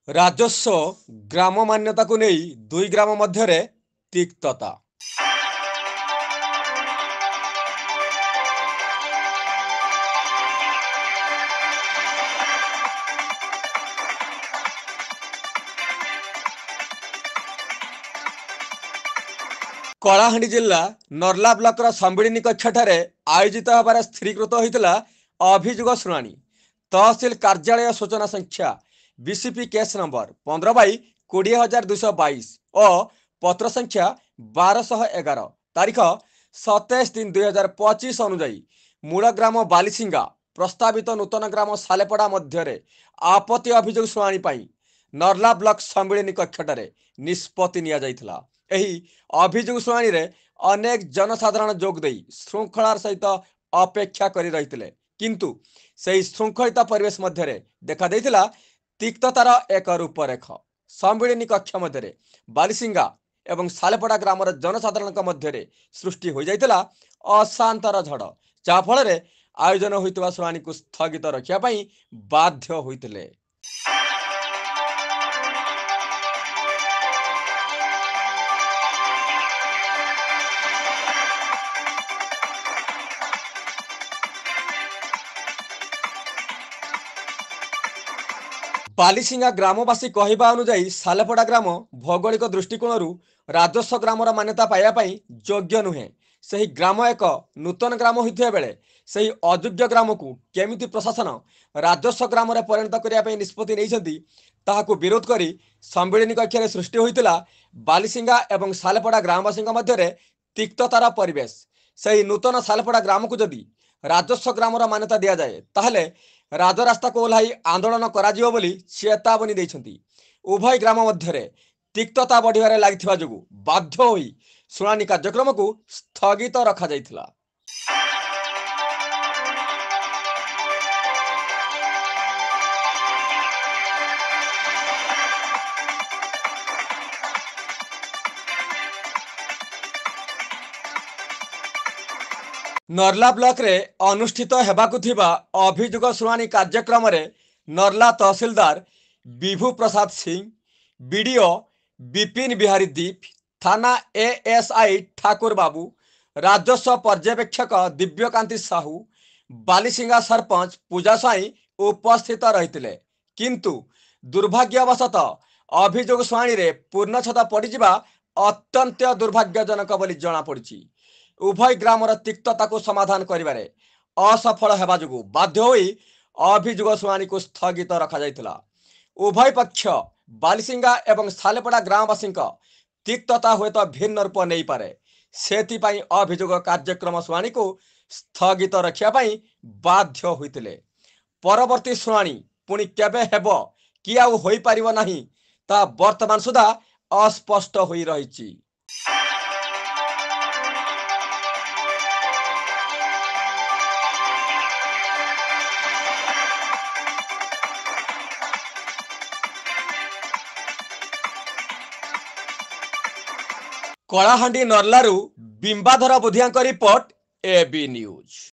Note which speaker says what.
Speaker 1: राजस्व ग्राम मान्यता को नहीं दुई ग्राम मध्य तिक्तता। कलाहांडी जिला नर्ला ब्लॉक संबिड़िनी कक्षार आयोजित होबार स्थिरीकृत होता अभियोग शुणाणी। तहसिल कार्यालय सूचना संख्या बीसीपी केस नंबर 15/20,222 और पत्र संख्या 1211 तारीख 27/3/2025 अनुजाई मूल ग्राम बालीसिंगा प्रस्तावित नूतन ग्राम सालेपड़ा मध्य आपत्ति अभियोग शुणाणी नर्ला ब्लॉक संबिड़िनी कक्षार निष्पत्ति नियाଯାଇଥିଲା। एही अभियोग शुणाणी रे अनेक जनसाधारण जोग देई श्रृंखलार सहित अपेक्षा करी रहिथिले, किंतु सही श्रृंखलित परिवेश मध्य देखा देइथिला तिक्ततार एक रूपरेख। संबिड़िनी कक्ष मध्य बालीसिंगा एवं सालेपड़ा ग्रामर जनसाधारण मध्य सृष्टि हो जाइथिला अशांतर झड़, जहा फल आयोजन होइतबा शुणाणी को स्थगित रखिया पई बाध्य होइथिले। बालीसिंगा ग्रामवासी कहवा अनुजाई सालेपड़ा ग्राम भौगोलिक दृष्टिकोण राजस्व ग्रामर मान्यता पाइबापी योग्य नुहे। सही ग्राम एक नूतन ग्राम होता बेले सही अयोग्य ग्राम को केमिति प्रशासन राजस्व ग्राम परिणत करने निष्पत्ति नहीं विरोध करी संबिड़िनी कक्षार सृष्टि होता बालीसिंगा एवं सालेपड़ा ग्रामवासी मध्य तिक्ततार परिवेश। सही नूतन सालेपड़ा ग्राम को जदि राजस्व ग्रामर मान्यता दि जाए ताहले राजरास्ता को ओह्लाई आंदोलन करा बोली चेतावनी देइछंती। उभय ग्राम मध्य तिक्तता बढ़िबारे लागिथिबा जोगु बाध्य होई शुणाणी कार्यक्रम को स्थगित रखा जाइथिला। नर्ला ब्लॉक रे अनुष्ठित हेबाकु थिबा अभियोग शुणाणी कार्यक्रम रे नर्ला तहसीलदार विभू प्रसाद सिंह, बीडीओ विपिन बिहारी दीप, थाना एएसआई ठाकुर बाबू, राजस्व पर्यवेक्षक दिव्यकांति साहू, बालीसिंगा सरपंच पूजा साई उपस्थित रहिथिले, किंतु दुर्भाग्यवशत अभियोग शुणाणी रे पूर्णछेद पड़िजिबा अत्यंत दुर्भाग्यजनक बोली जना पड़िछि। उभय ग्रामर तिक्तता को समाधान करिबारे असफल हेबा जोगु बाध्य होई अभियोग शुणाणी को स्थगित रखा जाइथिला। उभय पक्ष बालीसिंगा एवं सालेपड़ा ग्रामवासी तिक्तता हुए तो भिन्न रूप नहीं पारे, सेथिपाई अभियोग कार्यक्रम शुणाणी को स्थगित रखिया पई बाध्य होइतिले। परवर्ती शुणाणी पुणी केबे हेबो कि आउ होई परिबो नाही ता वर्तमान सुधा अस्पष्ट होई रहिछि। कलाहांडी नर्लारू Bimbadhar Budhia report AB news.